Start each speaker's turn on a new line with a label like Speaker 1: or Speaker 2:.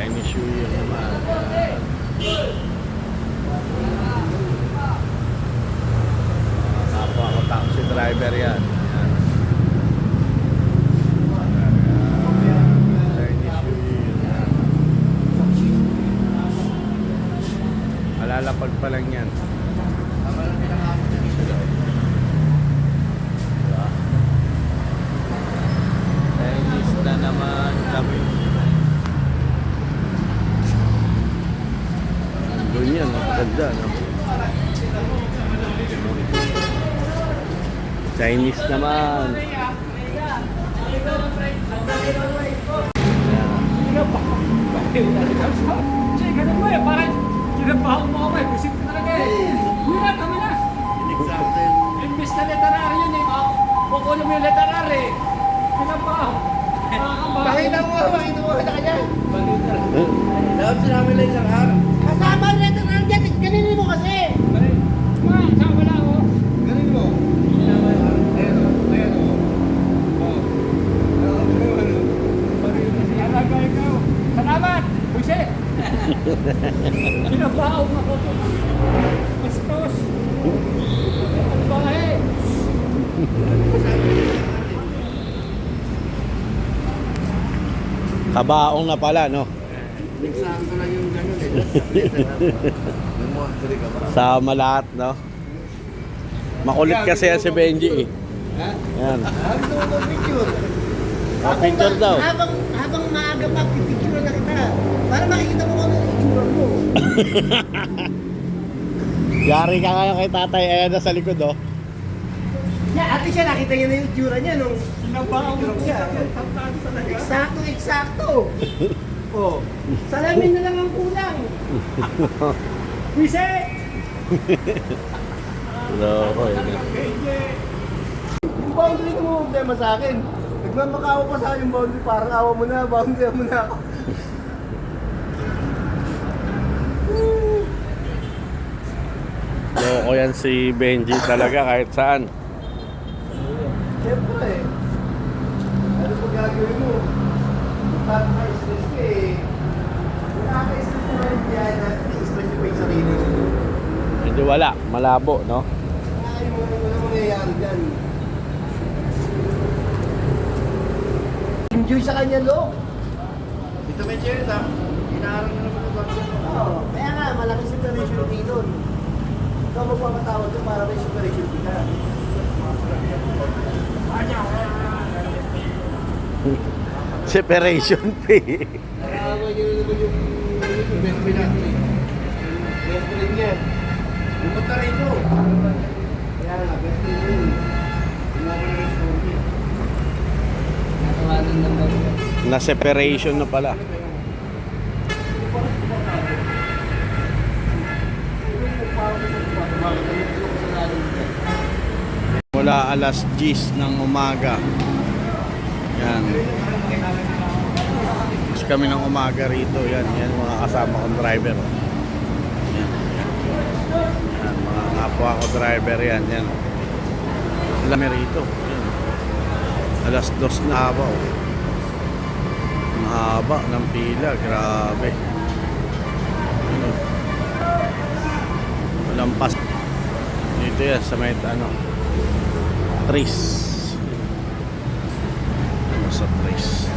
Speaker 1: Chinese New Year naman. Kapwa ko taxi driver yan. Malalapag pa lang yan. Chinese na naman kami. Doon yan, ganda, no? Chinese naman.
Speaker 2: Ganun mo eh, parang kinabahan mo ako eh. Busip ko talaga eh. Yun na, kami na. Imbis na literary yun eh. Kukunin mo yung literary. Kinabahan.
Speaker 3: Pakita mo na kanya.
Speaker 4: Dapat sinabi lang isang harap.
Speaker 3: Kasama ang letter R dyan, ganinin mo kasi.
Speaker 2: Sama na ako.
Speaker 3: Ganin mo. Ayan o, ayan o.
Speaker 2: Alaga ikaw. Salamat. Buset. Kinabahan ako. Bastos. Ano ba eh?
Speaker 1: Kabaong na pala, no?
Speaker 4: Nagsabi ko lang yung gano'n eh. Yung mga tuli ka ba?
Speaker 1: Sama lahat, no? Makulit kasi yan si Benji, eh. Yan.
Speaker 3: Gusto mo mag-picture?
Speaker 1: Picture daw.
Speaker 3: Habang maaga pa, pipicture na kita. Para makikita mo kung ano yung itsura mo.
Speaker 1: Yari ka ngayon kay tatay, ayan na sa likod, oh.
Speaker 3: Ate siya, nakita niya na yung itsura niya nung
Speaker 2: Kinabahan mo siya.
Speaker 3: Eksakto. Oh, salamin na lang ang kulang.
Speaker 2: Buset.
Speaker 1: Loko, yun.
Speaker 3: Yung boundary mo problema sa akin. Nagmamakawa pa sa akin yung boundary. Parang awa mo na, boundary mo na ako.
Speaker 1: Loko yan si Benji talaga kahit saan.
Speaker 3: Siyempre eh. Ano pa gagawin mo? Nakaka-stress ka eh. Nakaka-stress mo na yung biyahe natin. I-stress mo yung sarili mo.
Speaker 1: Hindi wala, malabo, no?
Speaker 3: Kaya mo na mangyayari dyan. Enjoy sa kanya, Lo.
Speaker 4: Dito may chair ito. Inaarang na naman ito.
Speaker 3: Oo. Kaya nga, malaki separation fee doon. Ikaw magpapatawad doon para may separation fee ka.
Speaker 1: Separation fee.
Speaker 3: Nakakawa niyo naman yung best friend natin eh. Best friend niya.
Speaker 4: Pumunta rito.
Speaker 3: Kaya nga, best friend niya yun.
Speaker 4: Kumuha ko na rin sa kanya.
Speaker 3: Natawanan ng bago.
Speaker 1: Na separation na pala. Mula alas 10 ng umaga. Yan. Mas kami ng umaga rito. Yan, yan mga kasama kong driver. Yan, yan. Yan, mga kapwa ko driver yan. Yan. Lami rito. Yan. Alas 2 na haba. Oh. Ang haba ng pila. Grabe. Ano? Walang pas. Dito yan sa may ano. Tris. Ano sa Tris?